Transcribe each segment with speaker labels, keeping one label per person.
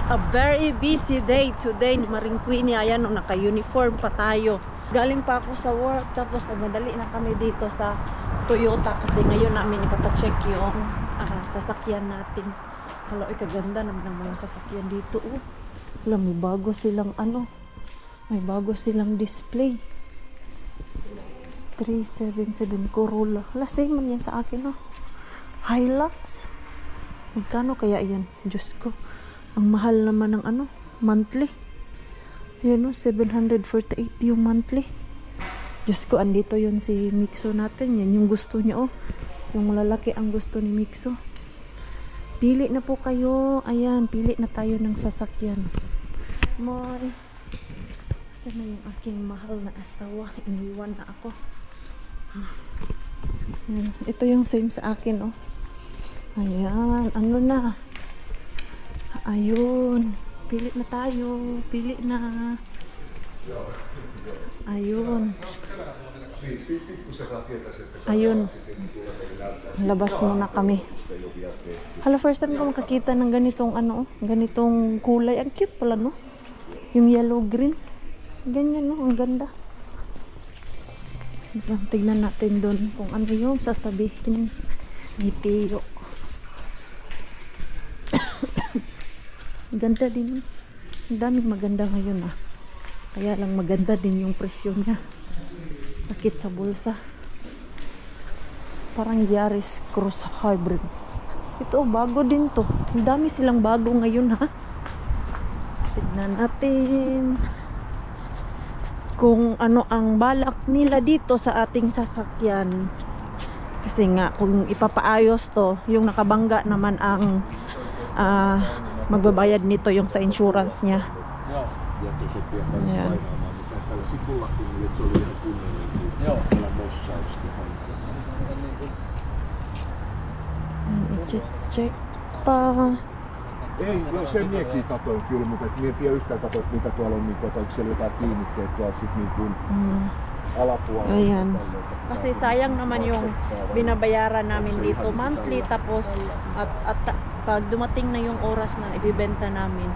Speaker 1: A very busy day today ni Maring Queenie. Ayan, no, naka-uniform pa tayo. Galing pa ako sa work, tapos nagmadali na kami dito sa Toyota kasi ngayon namin ipapacheck yung sasakyan natin. Hala, kaganda naman ng mga sasakyan dito. Oh. Hala, may bago silang may bago silang display. 377 Corolla. Hala, same man yan sa akin, oh. Hilux. Magkano kaya yan? Diyos ko. Ang mahal naman ng monthly. Yan o, 748 yung monthly. Diyos ko, andito yun si Mixo natin. Yan yung gusto niya, oh. Yung lalaki ang gusto ni Mixo. Pili na po kayo. Ayan, pili na tayo ng sasakyan. Mon. Saan na yung aking mahal na asawa? Iniwan na ako. Yan. Ito yung same sa akin, oh. Ayan, ano na. Ayun. Pili na tayo. Pili na. Ayun. Ayun. Labas muna kami. Hala, first time ko makakita ng ganitong ganitong kulay. Ang cute pala, no? Yung yellow green. Ganyan, no? Ang ganda. Tignan natin doon kung ano yung sasabihin ni Tio. Ganda din. Ang daming maganda ngayon, ah. Kaya lang maganda din yung presyo niya. Sakit sa bulsa. Parang Yaris Cross Hybrid. Ito, bago din to. Ang dami silang bago ngayon, ha. Tignan natin kung ano ang balak nila dito sa ating sasakyan. Kasi nga, kung ipapaayos to, yung nakabangga naman ang magbabayad nito yung sa insurance niya. Ayan. Check pa.
Speaker 2: Ei, joo, sen miekin katoin kyllä, mutta en tiedä yhtään katoin, mitä tuolla on, niin onko siellä jotain kiinnitteet tuolla sitten niin kuin alapuolella.
Speaker 1: Ayan. Kasi sayang naman yung binabayaran namin dito monthly, tapos at pag dumating na yung oras na ibibenta namin,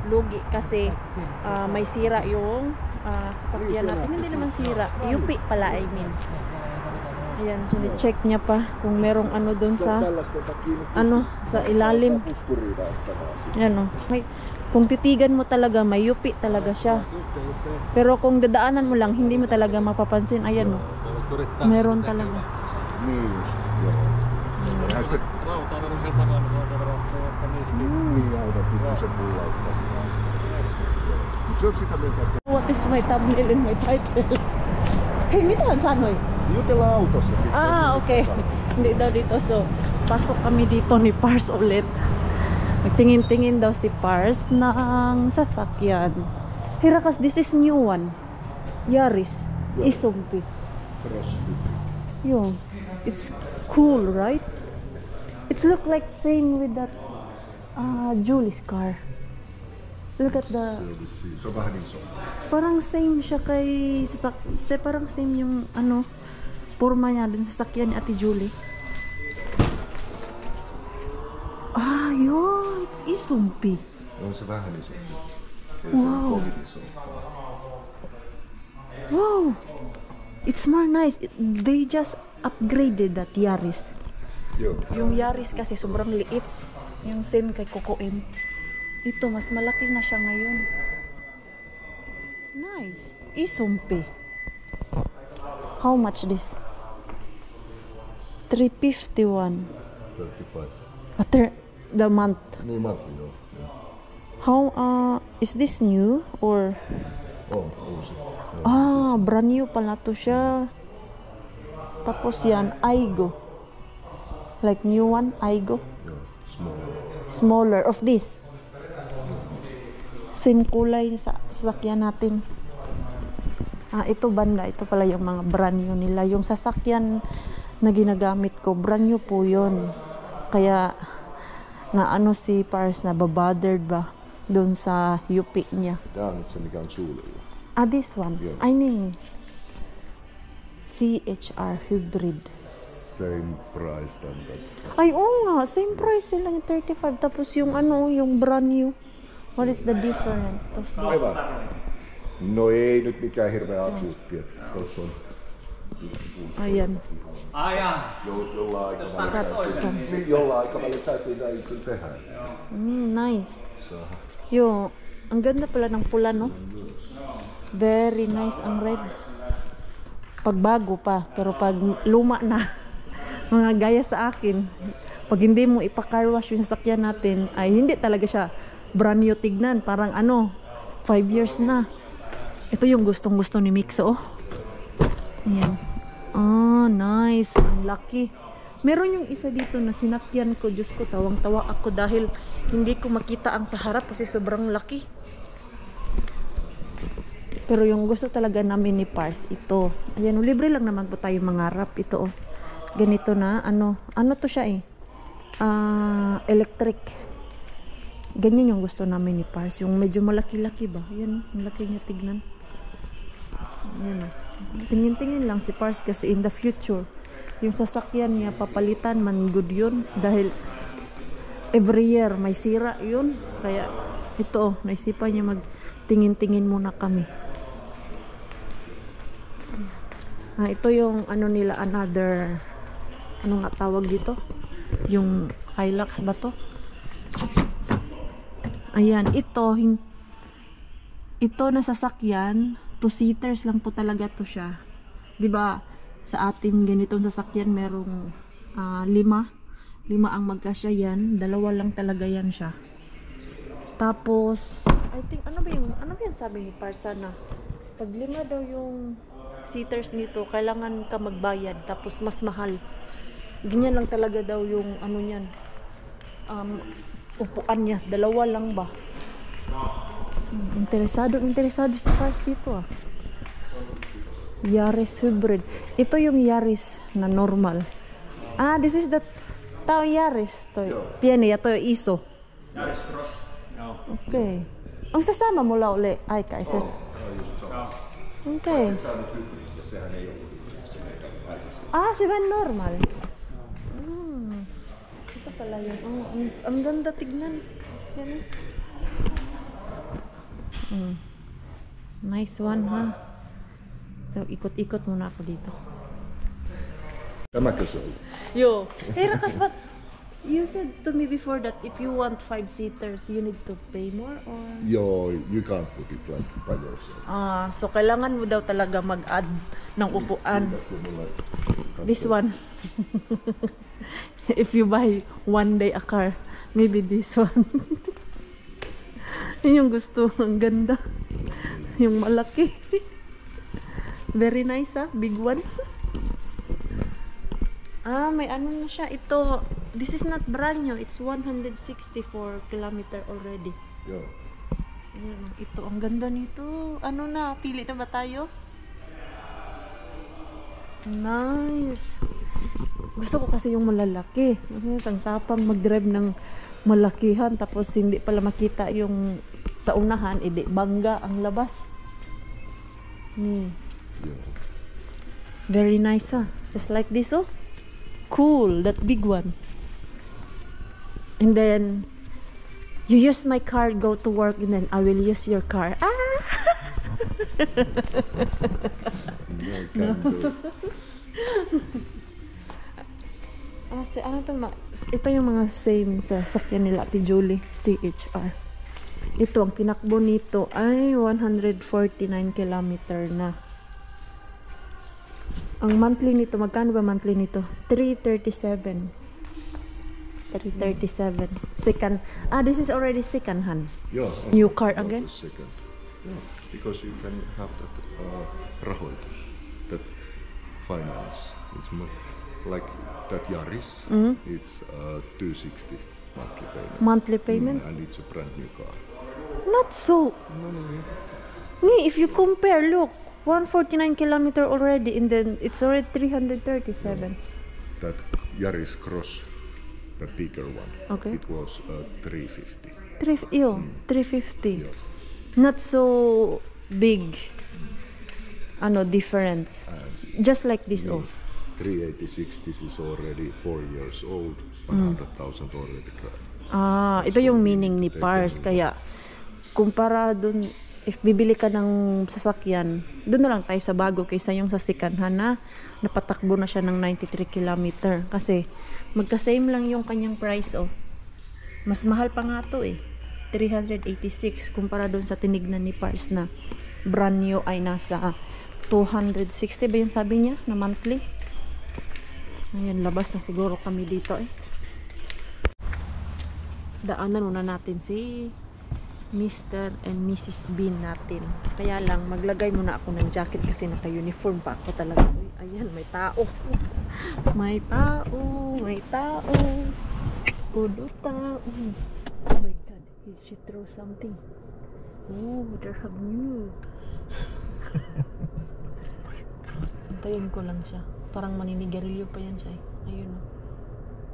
Speaker 1: lugi kasi may sira yung sasakyan natin. Hindi naman sira, yupi pala, I mean. Ayan, so check niya pa kung merong doon sa sa ilalim. Ayan, kung titigan mo talaga, may yupi talaga siya. Pero kung dadaanan mo lang, hindi mo talaga mapapansin. Ayan, meron talaga. What is my thumbnail and my title? Hey, mitahan sanoy?
Speaker 2: Jutellaan autossa sitten.
Speaker 1: Okay. Hindi daw dito. So, pasok kami dito ni Pars ulit. Nagtingin-tingin daw si Pars ng sasakyan. Hey, Rakas, this is new one. Yaris. Isumpi. Yo, it's cool, right? It's look like same with that Julie's car. Look at the... Parang same siya kay... Parang same yung forma niya dun sa sakyan ni Ate Julie. Yun. It's Isumpi. Wow. Wow. It's more nice. They just upgraded that Yaris. Yung Yaris kasi sobrang liit. Yung same kay Cocoen. Ito, mas malaki na siya ngayon. Nice. Isumpi. How much this? 351. 35. The month.
Speaker 2: Niin monthly, joo.
Speaker 1: How, is this new or?
Speaker 2: Uusi.
Speaker 1: Brand new pala to siya. Tapos yan, Aigo. Like new one, Aigo. Smaller of this. Same kulay sa sasakyan natin. Ito banda, ito pala yung mga brand new nila. Yung sasakyan na ginagamit ko, brand new po yun. Kaya na si Pars na babothered ba doon sa UP niya. This one. Yeah. I mean CHR hybrid.
Speaker 2: Same price than that.
Speaker 1: Ay, oo nga, same price sila yung 35, tapos yung yung brand new What is the difference?
Speaker 2: Aivan. No ei nyt mikään hirveä akuutti. Tuossa on
Speaker 1: Ayan.
Speaker 2: jollain aikavälillä täytyy näin kyllä tehdä.
Speaker 1: Nice. Yo, ang ganda pala ng pula, no? Very nice ang red. Pag bago pa, pero pag luma na, mga gaya sa akin, pag hindi mo ipa-car wash yung sasakyan natin, ay hindi talaga siya brand new tignan. Parang 5 years na. Ito yung gustong-gusto ni Mixo, oh. Ayan. Oh, nice. Ang lucky. Meron yung isa dito na sinakyan ko. Diyos ko, tawang-tawa ako dahil hindi ko makita ang sa harap kasi sobrang laki. Pero yung gusto talaga namin ni Pars, ito. Ayan, libre lang naman po tayo mangarap. Ito, oh. Ganito na. Ano to siya eh? Electric. Ganyan yung gusto namin ni Pars. Yung medyo malaki-laki ba? Ayan, malaki niya tignan. Ayan, oh. Tingin-tingin lang si Pars kasi in the future yung sasakyan niya papalitan man good yun dahil every year may sira yun, kaya ito naisipan niya magtingin-tingin muna kami. Ito yung nila, another nga tawag dito, yung Hilux ba to? Ayan, ito na sasakyan 2-seaters lang po talaga to siya. 'Di ba? Sa atin ganitong sasakyan merong 5 ang magkasya yan, 2 lang talaga yan siya. Tapos I think ano ba yung sabi ni Parsana? Pag 5 daw yung seaters nito, kailangan ka magbayad tapos mas mahal. Ganyan lang talaga daw yung niyan. Upuan niya, 2 lang ba? Interesado si Pars dito, ah. Yaris hybrid. Ito yung Yaris na normal. This is the Tao Yaris. Piano ya to ISO. Yaris Cross. Okay. Ang sasama mo la uli. Ay, kaisa. Okay. Si Van normal. Ito pala yun. Ang ganda tignan. Yan. Nice one, ha? So, ikot-ikot muna ako dito.
Speaker 2: Tämäkö se on?
Speaker 1: Yo, hey Rakas, but you said to me before that if you want 5-seaters, you need to pay more, or?
Speaker 2: Yo, you can't put it like by yourself.
Speaker 1: So kailangan mo daw talaga mag-add ng upuan. This one. If you buy one day a car, maybe this one. Yun yung gusto, ang ganda. Yung malaki. Very nice, big one. May na siya. Ito, this is not brand new. It's 164 kilometer already.
Speaker 2: Yo.
Speaker 1: Ito, ang ganda nito. Pili na ba tayo? Nice. Gusto ko kasi yung malalaki. Kasi ang tapang mag-drive ng malakihan tapos hindi pala makita yung sa unahan, bangga ang labas. Very nice, just like this, oh. Cool, that big one. And then you use my car, go to work, and then I will use your car. Ito yung mga same sa sakyan nila Ate Julie, CHR. Ito, ang tinakbo nito ay 149 kilometer na. Ang monthly nito, magkano ba monthly nito? 337. Second. This is already second hand.
Speaker 2: Yeah.
Speaker 1: New car again?
Speaker 2: Second. Yeah. Because you can have that rahoitus, that finance. It's more like that Yaris. It's 260 monthly payment. And it's a brand new car.
Speaker 1: Not so. If you compare, look, 149 kilometer already, and then it's already 337.
Speaker 2: That Yaris Cross, the bigger one.
Speaker 1: Okay.
Speaker 2: It was 350.
Speaker 1: 350.
Speaker 2: Yes.
Speaker 1: Not so big. Difference. Just like this,
Speaker 2: No, 386. This is already 4 years old. 100,000 already drive.
Speaker 1: Ito yung meaning ni Pars, kaya kumpara dun, if bibili ka ng sasakyan, doon na lang tayo sa bago kaysa yung sa sikanhan na napatakbo na siya ng 93 kilometer. Kasi magka-same lang yung kanyang price, oh. Mas mahal pa nga to eh. 386 kumpara doon sa tinignan ni Pars na brand new ay nasa 260 ba yung sabi niya na monthly. Ayan, labas na siguro kami dito eh. Daanan muna natin si Mr. and Mrs. Bean natin. Kaya lang, maglagay muna ako ng jacket kasi naka-uniform pa ako talaga. Uy, ayan, may tao. May tao. May tao. Udo tao. Oh my God. Did she throw something? Oh, there have new. Antayin ko lang siya. Parang maninigarilyo pa yan siya. Ayun o.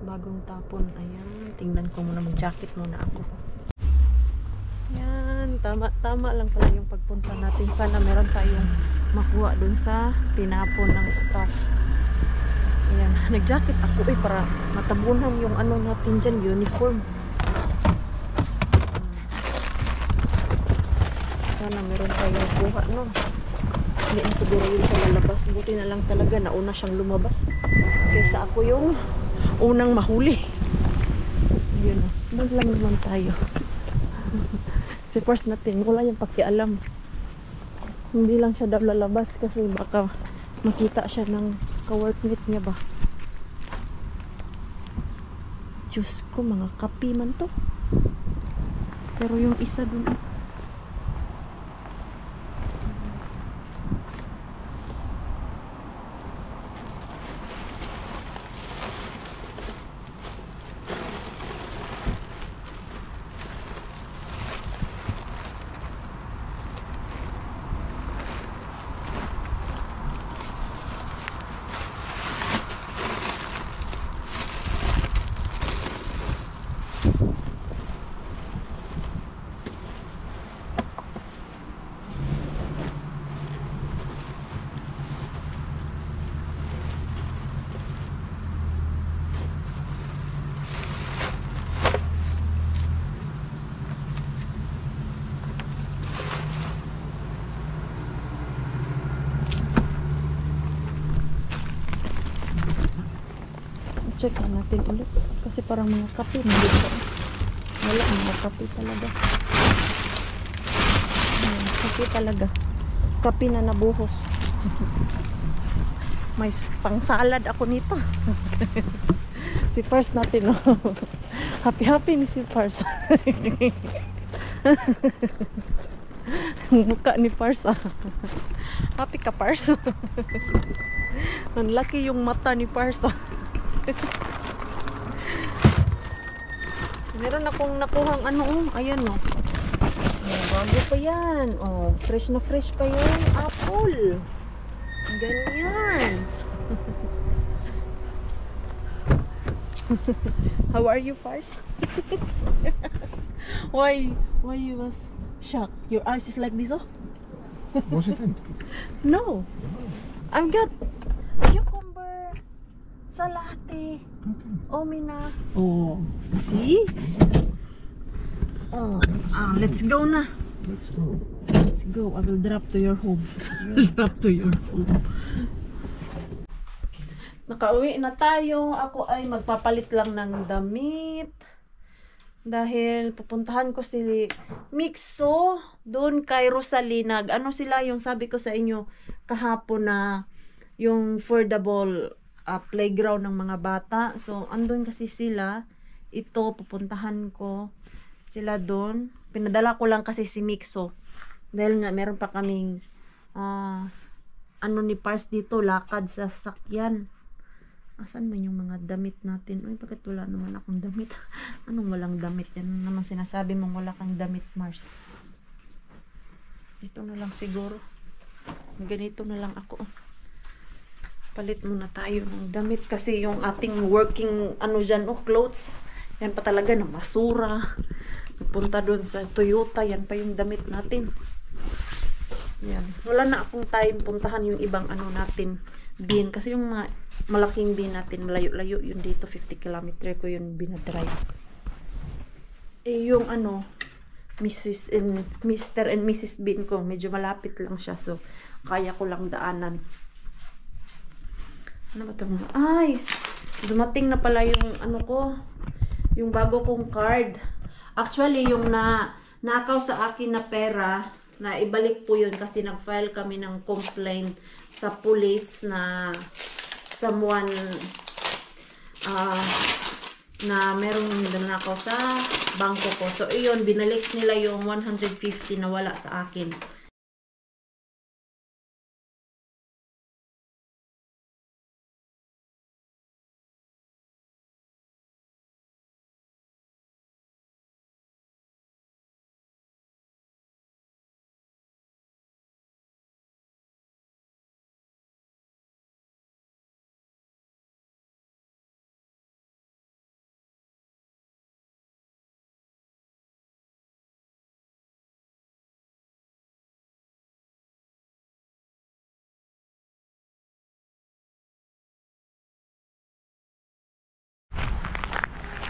Speaker 1: Bagong tapon. Ayan. Tingnan ko muna. Mag-jacket muna ako. Yan, tama lang pala yung pagpunta natin. Sana meron tayong makuha dun sa tinapon ng stuff. Ayan, nag-jacket ako para matabunan yung ano natin dyan, uniform. Sana meron tayong kuha nun. Hindi na siguro yun sa lalabas. Buti na lang talaga nauna siyang lumabas. Kaysa ako yung unang mahuli. Ayun o, doon lang naman tayo. Si Pars natin, wala yung pakialam. Hindi lang siya daw lalabas kasi baka makita siya ng ka-workmate niya ba. Diyos ko, mga kapi man to. Pero yung isa dun, check natin ulit kasi parang mga kape nandito. Wala, mga kape talaga. Ayan, kape talaga. Kape na nabuhos. May pang salad ako nito. Si Pars natin, oh. Happy ni si Pars. Mukha ni Pars, ah. Happy ka, Pars. Ang laki yung mata ni Pars, ah. Meron akong nakuhang ano, ayan oh. Bago pa yan. Oh, fresh na fresh pa yung apple. Ganyan. How are you, Pars? Why you was shocked? Your eyes is like this, oh?
Speaker 2: Was it empty?
Speaker 1: No. I've got cucumber, salate, omina. Oh, see? Oh, let's go na.
Speaker 2: Let's go.
Speaker 1: Let's go. I will drop to your home. I will drop to your home. Nakauwi na tayo. Ako ay magpapalit lang ng damit. Dahil pupuntahan ko si Mixo doon kay Rosalinag. Ano sila yung sabi ko sa inyo kahapon na yung affordable playground ng mga bata. So, andun kasi sila. Ito, pupuntahan ko sila doon. Pinadala ko lang kasi si Mixo. Dahil nga, meron pa kaming ano ni Pars dito, lakad sa sasakyan. Asan man yung mga damit natin? Uy, bakit wala naman akong damit? Anong walang damit? Yan naman sinasabi mong wala kang damit, Mars. Ito na lang siguro. Ganito na lang ako. Palit muna tayo ng damit kasi yung ating working ano dyan, clothes. Yan pa talaga na masura. Punta doon sa Toyota, yan pa yung damit natin. Yan. Wala na akong time puntahan yung ibang ano natin, bin. Kasi yung mga malaking bin natin, malayo-layo yun dito, 50 km ko yun binadrive. Eh yung ano, Mr. and Mrs. Bean ko. Medyo malapit lang siya. So, kaya ko lang daanan. Ano ba ito? Ay! Dumating na pala yung ano ko. Yung bago kong card. Actually, yung nakaw sa akin na pera, na ibalik po yun kasi nag-file kami ng complaint sa police na someone na merong nanakaw sa bangko ko. So, iyon, binalik nila yung 150 na wala sa akin.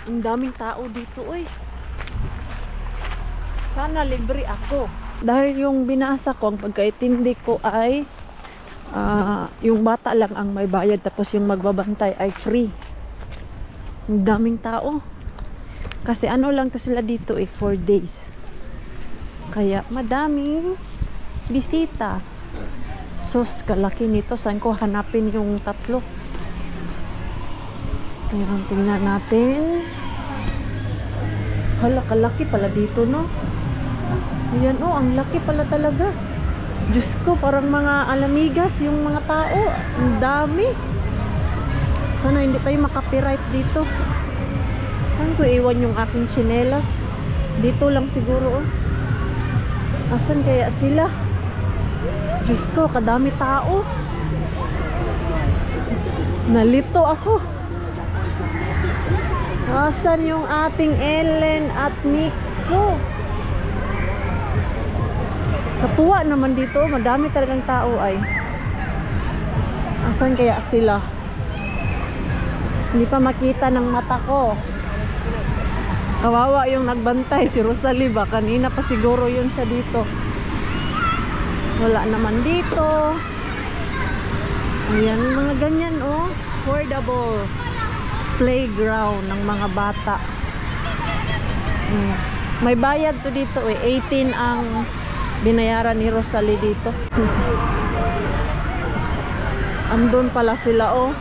Speaker 1: Ang daming tao dito, oy. Sana libre ako. Dahil yung binasa ko, ang pagkaintindi ko ay yung bata lang ang may bayad, tapos yung magbabantay ay free. Ang daming tao. Kasi ano lang to sila dito 4 days. Kaya madaming bisita. Sus, kalaki nito. Saan ko hanapin yung tatlo? Ngayon, tingnan natin. Hala, kalaki pala dito, no? Ayan, oh, ang laki pala talaga. Diyos ko, parang mga alamigas yung mga tao. Ang dami. Sana hindi tayo makapiright dito. Saan ko iwan yung aking tsinelas? Dito lang siguro, oh. Asan kaya sila? Diyos ko, kadami tao. Nalito ako. Asan yung ating Ellen at Mixo? Katuwa naman dito. Madami talagang tao ay. Asan kaya sila? Hindi pa makita ng mata ko. Kawawa yung nagbantay. Si Rosalie ba? Kanina pa siguro yun siya dito. Wala naman dito. Ayan, mga ganyan, oh. Affordable playground ng mga bata. May bayad to dito, 18 ang binayaran ni Rosalie dito. Andun pala sila, oh.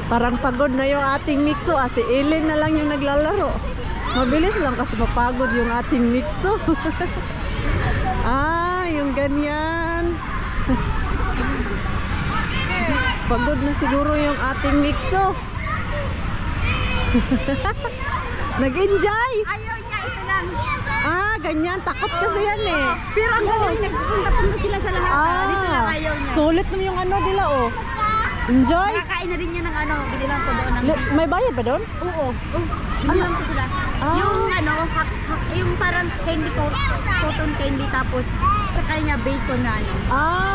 Speaker 1: Parang pagod na yung ating Mixo. Si Ellen na lang yung naglalaro. Mabilis lang kasi mapagod yung ating Mixo. Yung ganyan. Pagod na siguro yung ating Mixo. Nag-enjoy.
Speaker 3: Ayaw niya, ito lang.
Speaker 1: Ganyan. Takot kasi yan eh.
Speaker 3: Pero ang galing, nagpupunta-punta sila sa lahat. Dito lang ayaw niya.
Speaker 1: Sulit naman yung ano nila, oh. Enjoy.
Speaker 3: Nakakain na din niya ng ano, binilang ko doon ng
Speaker 1: May bayad ba doon?
Speaker 3: Oo. Binilang ko sila. Yung ano, yung parang candy ko, cotton candy, tapos sa kanya bacon na ano.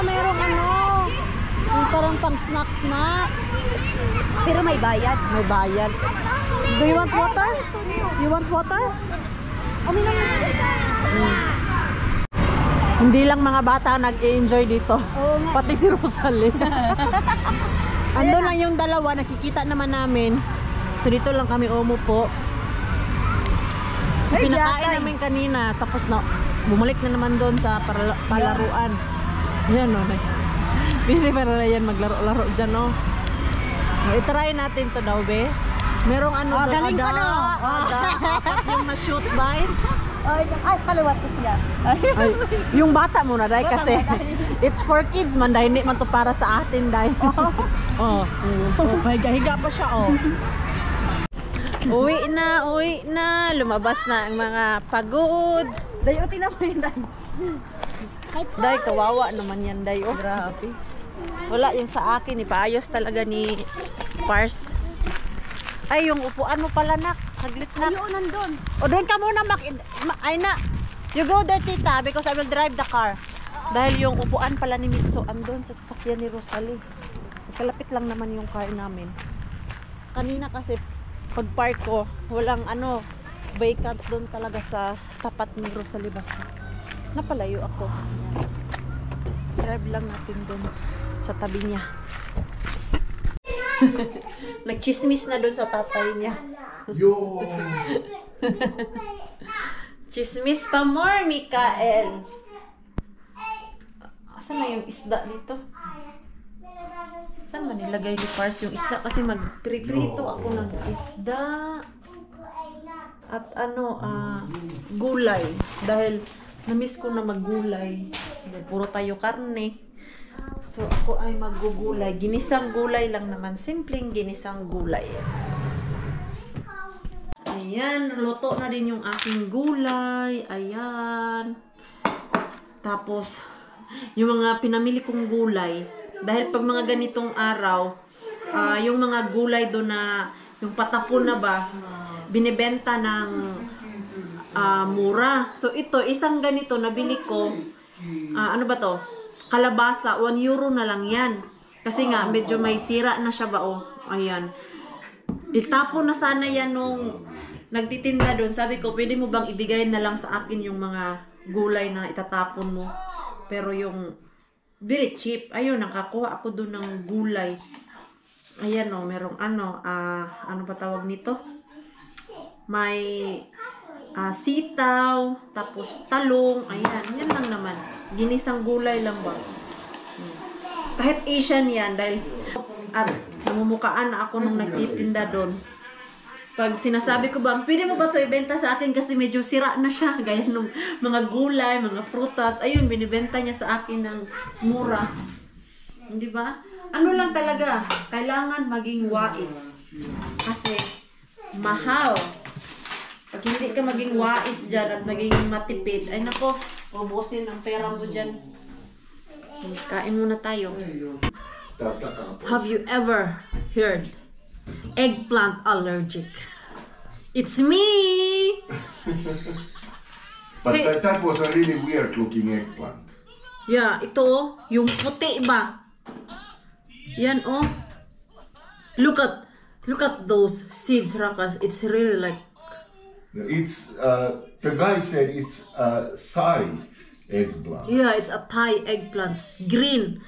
Speaker 1: Merong ano. Yung parang pang snacks.
Speaker 3: Pero may bayad.
Speaker 1: May bayad. Do you want water? You want water?
Speaker 3: Uminom na.
Speaker 1: Hindi lang mga bata nag-enjoy dito.
Speaker 3: Oo nga.
Speaker 1: Pati si Rosalie. Andun lang yung dalawa, nakikita naman namin. So dito lang kami umupo. So, pinakain namin kanina, tapos bumalik na naman doon sa palaruan. Ayan, oh. Hindi para na yan maglaro-laro dyan, oh. I-try natin to daw, be. Merong ano doon,
Speaker 3: galing ko na.
Speaker 1: Dapat yung ma-shoot by.
Speaker 3: Ay, paluwat ko siya.
Speaker 1: Ay, yung bata muna, dahil kasi it's for kids man, dahil hindi man to para sa atin, dahil. Higa pa siya, oh. Uwi na. Lumabas na ang mga pagod.
Speaker 3: Dayo, tingnan mo yun, Day.
Speaker 1: Day, kawawa naman yan, Day, oh.
Speaker 3: Grabe.
Speaker 1: Wala yung sa akin, ipaayos talaga ni Pars. Ay, yung upuan mo pala, nak. Saglit, nak.
Speaker 3: Ayun, nandun.
Speaker 1: O, doon ka muna, ay na. You go there, tita, because I will drive the car. Dahil yung upuan pala ni Mixo, andun sa sasakyan ni Rosalie. Kalapit lang naman yung car namin. Kanina kasi, pag park ko, walang ano, vacant doon talaga sa tapat ni Rosalibas. Napalayo ako. Drive lang natin doon sa tabi niya. Nagchismis na doon sa tatay niya.
Speaker 2: Yo!
Speaker 1: Chismis pa more, Mikael. Asan na yung isda dito? Saan man nilagay ni Pars yung isda? Kasi magpriprito ako ng isda. At gulay. Dahil namiss ko na maggulay. Puro tayo karne. So ako ay maggugulay. Ginisang gulay lang naman. Simpleng ginisang gulay. Ayan, luto na din yung aking gulay. Ayan. Tapos, yung mga pinamili kong gulay. Dahil pag mga ganitong araw, yung mga gulay doon na, yung patapon na ba, binibenta ng mura. So ito, isang ganito, nabili ko, ano ba to? Kalabasa, 1 euro na lang yan. Kasi nga, medyo may sira na siya ba, oh. Ayan. Itapon na sana yan nung nagtitinda doon. Sabi ko, pwede mo bang ibigay na lang sa akin yung mga gulay na itatapon mo? Pero yung very cheap. Ayun, nakakuha ako doon ng gulay. Ayan o, merong ano pa tawag nito? May sitaw, tapos talong. Ayan, yan lang naman. Ginisang gulay lang ba? Kahit Asian yan, dahil at namumukaan na ako nung nagtitinda doon. Pag sinasabi ko ba, pwede mo ba ito ibenta sa akin kasi medyo sira na siya. Gaya nung mga gulay, mga prutas. Ayun, binibenta niya sa akin ng mura. Hindi ba? Ano lang talaga, kailangan maging wais. Kasi mahal. Pag hindi ka maging wais dyan at maging matipid, ay nako, ubusin ang pera mo dyan. Kain muna tayo. Have you ever heard eggplant allergic? It's me!
Speaker 2: But that was a really weird looking eggplant.
Speaker 1: Yeah, ito, yung puti ba? Yan, oh. Look at those seeds, Rakas. It's really like...
Speaker 2: It's, the guy said it's a Thai eggplant.
Speaker 1: Yeah, it's a Thai eggplant. Green.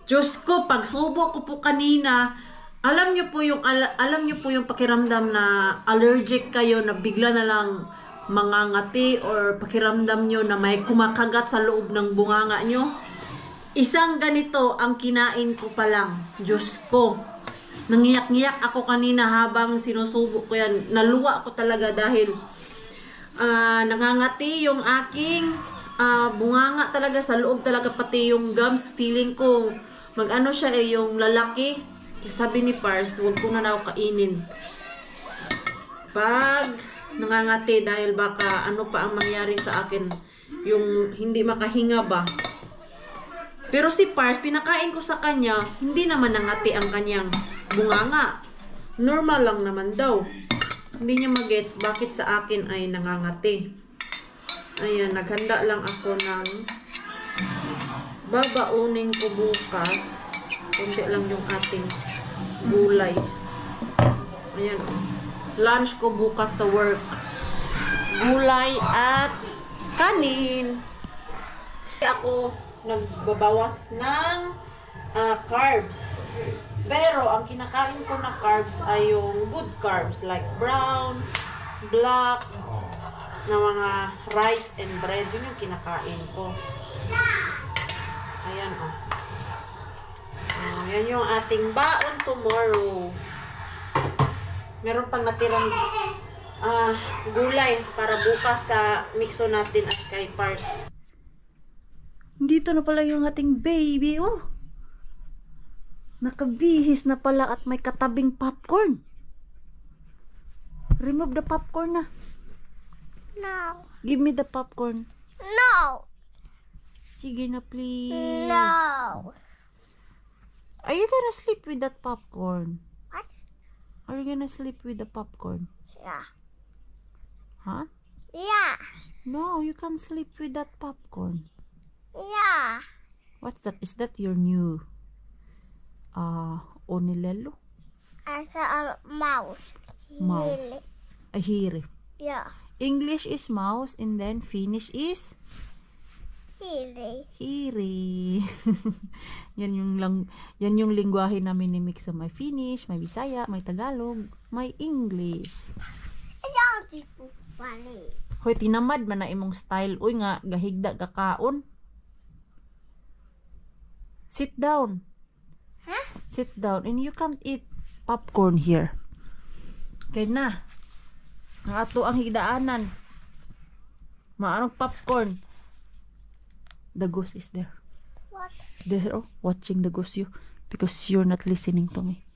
Speaker 1: Diyos ko, pagsubo ko po kanina, alam niyo po yung pakiramdam na allergic kayo, na bigla na lang mangangati, or pakiramdam nyo na may kumakagat sa loob ng bunganga nyo. Isang ganito ang kinain ko pa lang. Diyos ko. Nangiyak-ngiyak ako kanina habang sinusubo ko yan. Naluwa ko talaga dahil nangangati yung aking bunganga talaga sa loob talaga, pati yung gums. Feeling ko mag-ano siya yung lalaki. Sabi ni Pars, huwag ko na daw kainin pag nangangati, dahil baka ano pa ang mangyari sa akin, yung hindi makahinga ba. Pero si Pars, pinakain ko sa kanya, hindi naman nangati ang kanyang bunganga. Normal lang naman daw. Hindi niya magets bakit sa akin ay nangangati. Ayan, naghanda lang ako ng babaunin ko bukas. Kunti lang yung ating gulay. Ayan. Lunch ko bukas sa work. Gulay at kanin. Ako nagbabawas ng carbs. Pero ang kinakain ko na carbs ay yung good carbs like brown, black, na mga rice and bread. Yun yung kinakain ko. Ayan o. Yan yung ating baon tomorrow. Meron pang natirang gulay para bukas sa mixo natin at kay Pars. Dito na pala yung ating baby, oh. Nakabihis na pala at may katabing popcorn. Remove the popcorn na.
Speaker 3: No.
Speaker 1: Give me the popcorn.
Speaker 3: No.
Speaker 1: Sige na, please.
Speaker 3: No.
Speaker 1: Are you gonna sleep with that popcorn?
Speaker 3: What?
Speaker 1: Are you gonna sleep with the popcorn?
Speaker 3: Yeah.
Speaker 1: Huh?
Speaker 3: Yeah.
Speaker 1: No, you can't sleep with that popcorn.
Speaker 3: Yeah.
Speaker 1: What's that? Is that your new Onilelo?
Speaker 3: As a mouse.
Speaker 1: Mouse. Ahiri.
Speaker 3: Yeah.
Speaker 1: English is mouse and then Finnish is
Speaker 3: Hiri.
Speaker 1: hiri. Yan yung lingwahe namin ni Mix. May Finnish, may Bisaya, may Tagalog, may English.
Speaker 3: It sounds funny.
Speaker 1: Hoy, tinamad man na imong style. Uy nga, gahigda gakaon. Sit down.
Speaker 3: Huh?
Speaker 1: Sit down. And you can't eat popcorn here. Kaya na. Ang ato ang higdaanan. Maanong popcorn. The ghost is there.
Speaker 3: What?
Speaker 1: There, oh, watching the ghost you. Because you're not listening to me.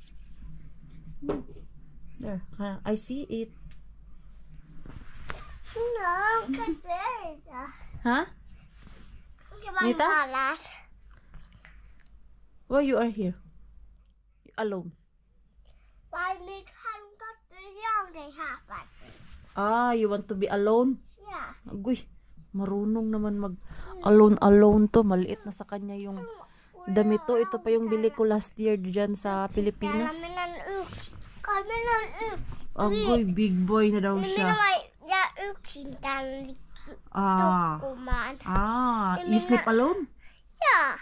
Speaker 1: There. I see it.
Speaker 3: No, kasi.
Speaker 1: Huh? Nita?
Speaker 3: Malas.
Speaker 1: Why you are here? Alone.
Speaker 3: Why make him got the young they happen?
Speaker 1: Ah, you want to be alone?
Speaker 3: Yeah.
Speaker 1: Agoy, marunong naman mag alone to. Maliit na sa kanya yung damit to. Ito pa yung bili ko last year dyan sa Pilipinas.
Speaker 3: Kami ng
Speaker 1: Agoy, big boy na daw siya. You sleep alone?
Speaker 3: Yeah.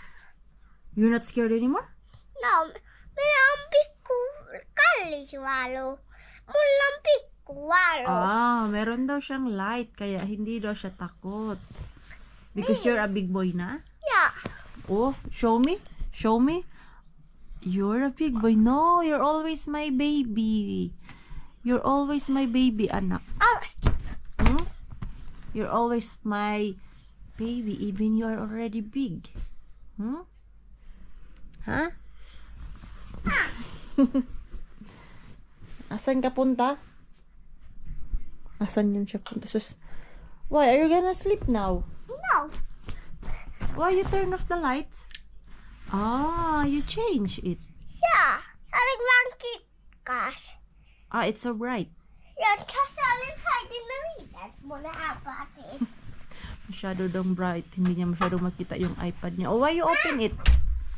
Speaker 1: You're not scared anymore?
Speaker 3: No, minampik ko kali si Walo. Mulampik ko Walo.
Speaker 1: Meron daw siyang light kaya hindi daw siya takot. Because you're a big boy na?
Speaker 3: Yeah.
Speaker 1: Oh, show me. Show me. You're a big boy. No, you're always my baby. You're always my baby, anak. Hmm? You're always my baby even you are already big. Hmm? Ha? Asan ka punta? Asan yun siya punta? Sus, why are you gonna sleep now?
Speaker 3: No.
Speaker 1: Why you turn off the lights? You change it.
Speaker 3: Yeah. Saling monkey gosh.
Speaker 1: It's so bright.
Speaker 3: Yeah, saling hiding na rin. Muna apatin.
Speaker 1: Masyado daw bright. Hindi niya masyado makita yung iPad niya. Oh, why you open it?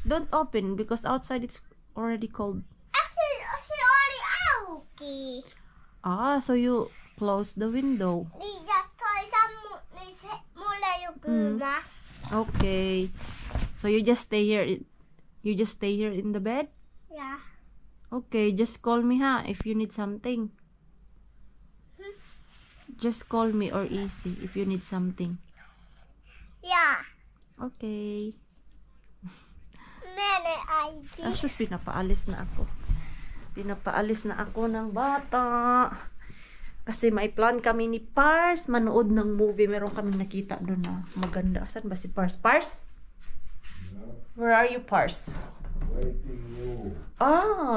Speaker 1: Don't open because outside it's already cold.
Speaker 3: Actually, she already out.
Speaker 1: So you close the window. Okay. So you just stay here. You just stay here in the bed?
Speaker 3: Yeah.
Speaker 1: Okay, just call me if you need something. Just call me or Easy if you need something.
Speaker 3: Yeah.
Speaker 1: Okay.
Speaker 3: Mene ID.
Speaker 1: Asus, pinapaalis na ako. Pinapaalis na ako ng bata. Kasi may plan kami ni Pars. Manood ng movie. Meron kaming nakita doon na maganda. Saan ba si Pars? Pars? Where are you, Pars?
Speaker 2: Waiting you.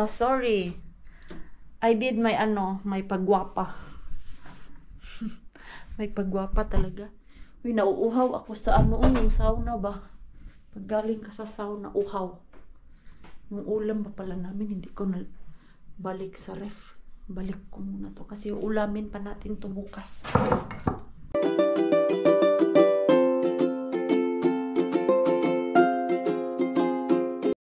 Speaker 1: Sorry. I did my may pagwapa. May pagwapa talaga. Uy, nauuhaw ako sa yung sauna ba? Pag galing ka sa sauna, uhaw. Yung ulam pa pala namin, hindi ko na balik sa ref. Balik ko muna to kasi yung ulamin pa natin to bukas.